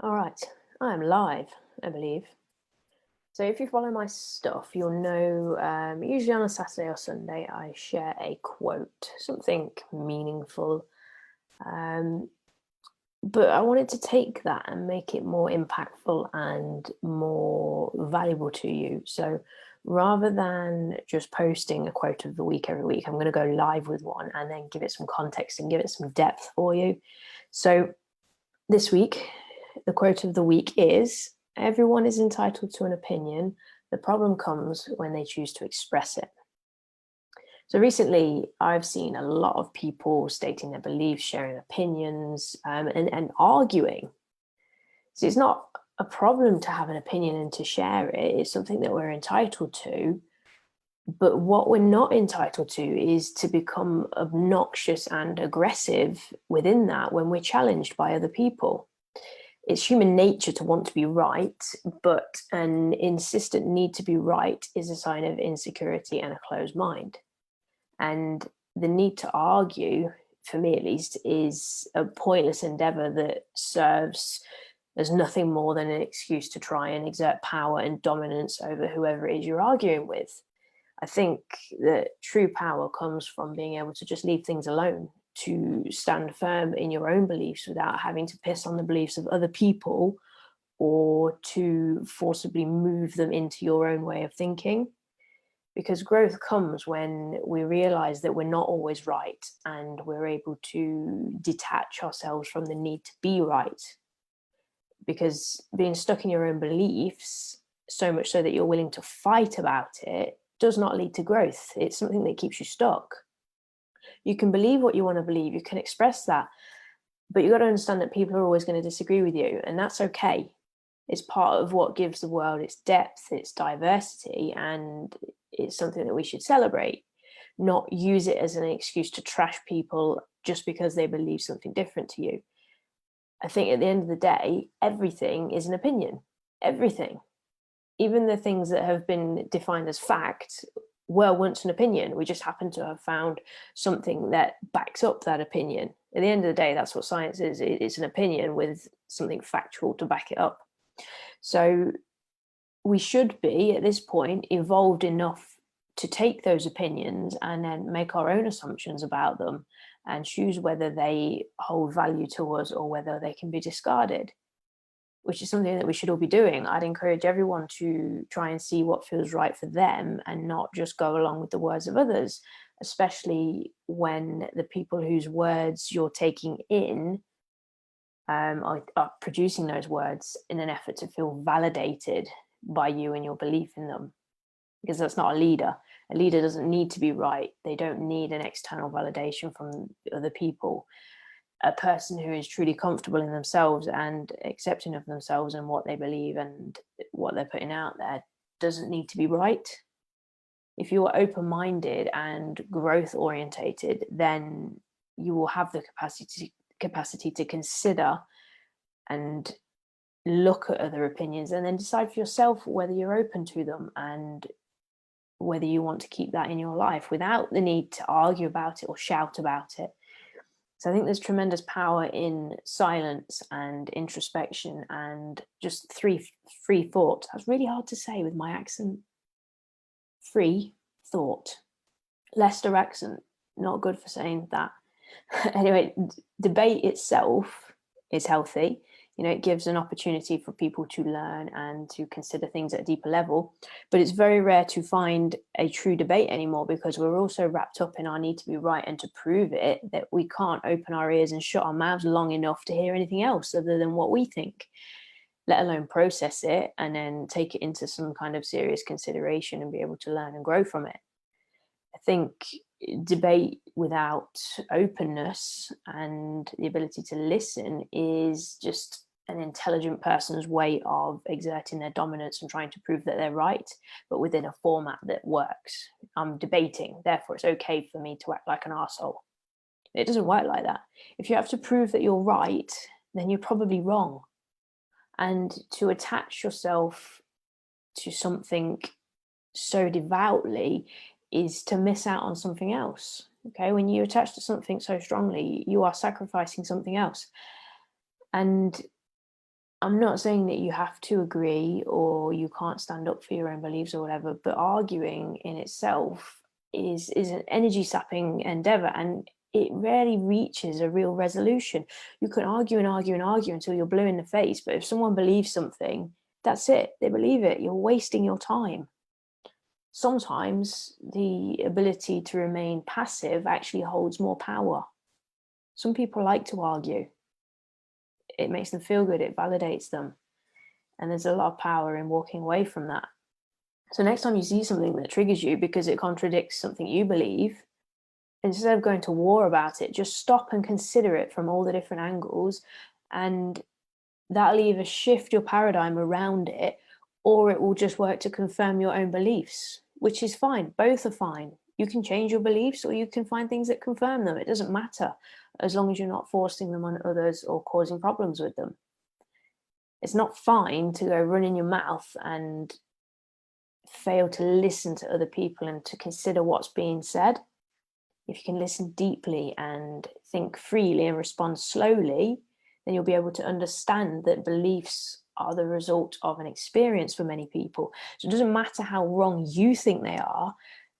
All right, I am live, I believe. So if you follow my stuff, you'll know usually on a Saturday or Sunday, I share a quote, something meaningful. Um, but I wanted to take that and make it more impactful and more valuable to you. So rather than just posting a quote of the week every week, I'm going to go live with one and then give it some context and give it some depth for you. So this week, the quote of the week is: everyone is entitled to an opinion. The problem comes when they choose to express it. So recently, I've seen a lot of people stating their beliefs, sharing opinions, and arguing. So it's not a problem to have an opinion and to share it. It's something that we're entitled to. But what we're not entitled to is to become obnoxious and aggressive within that when we're challenged by other people. It's human nature to want to be right, but an insistent need to be right is a sign of insecurity and a closed mind. And the need to argue, for me at least, is a pointless endeavor that serves as nothing more than an excuse to try and exert power and dominance over whoever it is you're arguing with. I think that true power comes from being able to just leave things alone, to stand firm in your own beliefs without having to piss on the beliefs of other people or to forcibly move them into your own way of thinking. Because growth comes when we realize that we're not always right and we're able to detach ourselves from the need to be right. Because being stuck in your own beliefs, so much so that you're willing to fight about it, does not lead to growth. It's something that keeps you stuck. You can believe what you want to believe, you can express that, but you got to understand that people are always going to disagree with you, and that's okay. It's part of what gives the world its depth, its diversity, and it's something that we should celebrate, not use it as an excuse to trash people just because they believe something different to you. I think at the end of the day, everything is an opinion. Everything. Even the things that have been defined as fact were once an opinion. We just happen to have found something that backs up that opinion. At the end of the day, that's what science is. It's an opinion with something factual to back it up. So we should be, at this point, evolved enough to take those opinions and then make our own assumptions about them and choose whether they hold value to us or whether they can be discarded, which is something that we should all be doing. I'd encourage everyone to try and see what feels right for them and not just go along with the words of others, especially when the people whose words you're taking in are producing those words in an effort to feel validated by you and your belief in them. Because that's not a leader. A leader doesn't need to be right. They don't need an external validation from other people. A person who is truly comfortable in themselves and accepting of themselves and what they believe and what they're putting out there doesn't need to be right. If you're open-minded and growth orientated, then you will have the capacity to consider and look at other opinions and then decide for yourself whether you're open to them and whether you want to keep that in your life without the need to argue about it or shout about it. So I think there's tremendous power in silence and introspection and just free thought. That's really hard to say with my accent. Free thought. Leicester accent, not good for saying that. Anyway, debate itself is healthy. It gives an opportunity for people to learn and to consider things at a deeper level. But it's very rare to find a true debate anymore because we're all so wrapped up in our need to be right and to prove it that we can't open our ears and shut our mouths long enough to hear anything else other than what we think, let alone process it and then take it into some kind of serious consideration and be able to learn and grow from it. I think debate without openness and the ability to listen is just an intelligent person's way of exerting their dominance and trying to prove that they're right, but within a format that works. I'm debating, therefore it's okay for me to act like an arsehole. It doesn't work like that. If you have to prove that you're right, then you're probably wrong. And to attach yourself to something so devoutly is to miss out on something else. Okay, when you attach to something so strongly, you are sacrificing something else. And I'm not saying that you have to agree or you can't stand up for your own beliefs or whatever, but arguing in itself is an energy sapping endeavor, and it rarely reaches a real resolution. You can argue and argue and argue until you're blue in the face, but if someone believes something, that's it. They believe it. You're wasting your time. Sometimes the ability to remain passive actually holds more power. Some people like to argue. It makes them feel good, it validates them. And there's a lot of power in walking away from that. So next time you see something that triggers you because it contradicts something you believe, instead of going to war about it, just stop and consider it from all the different angles. And that'll either shift your paradigm around it, or it will just work to confirm your own beliefs, which is fine. Both are fine. You can change your beliefs or you can find things that confirm them. It doesn't matter, as long as you're not forcing them on others or causing problems with them. It's not fine to go run in your mouth and fail to listen to other people and to consider what's being said. If you can listen deeply and think freely and respond slowly, then you'll be able to understand that beliefs are the result of an experience for many people. So it doesn't matter how wrong you think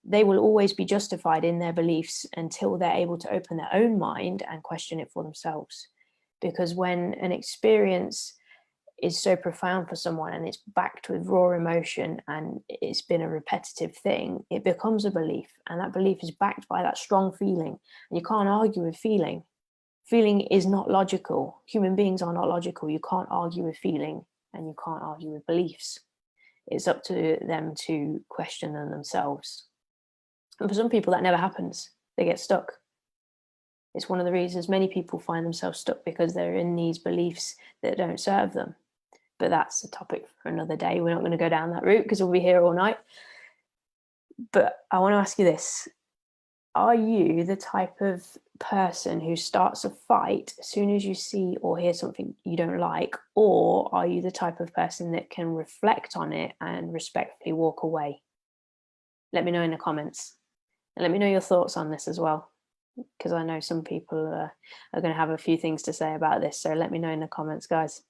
they will always be justified in their beliefs until they're able to open their own mind and question it for themselves. Because when an experience is so profound for someone and it's backed with raw emotion and it's been a repetitive thing, it becomes a belief, and that belief is backed by that strong feeling. And you can't argue with feeling. Feeling is not logical. Human beings are not logical. You can't argue with feeling, and you can't argue with beliefs. It's up to them to question them themselves. And for some people that never happens. They get stuck. It's one of the reasons many people find themselves stuck, because they're in these beliefs that don't serve them. But that's a topic for another day. We're not going to go down that route because we'll be here all night. But I want to ask you this. Are you the type of person who starts a fight as soon as you see or hear something you don't like? Or are you the type of person that can reflect on it and respectfully walk away? Let me know in the comments. And let me know your thoughts on this as well, because I know some people are going to have a few things to say about this. So let me know in the comments, guys.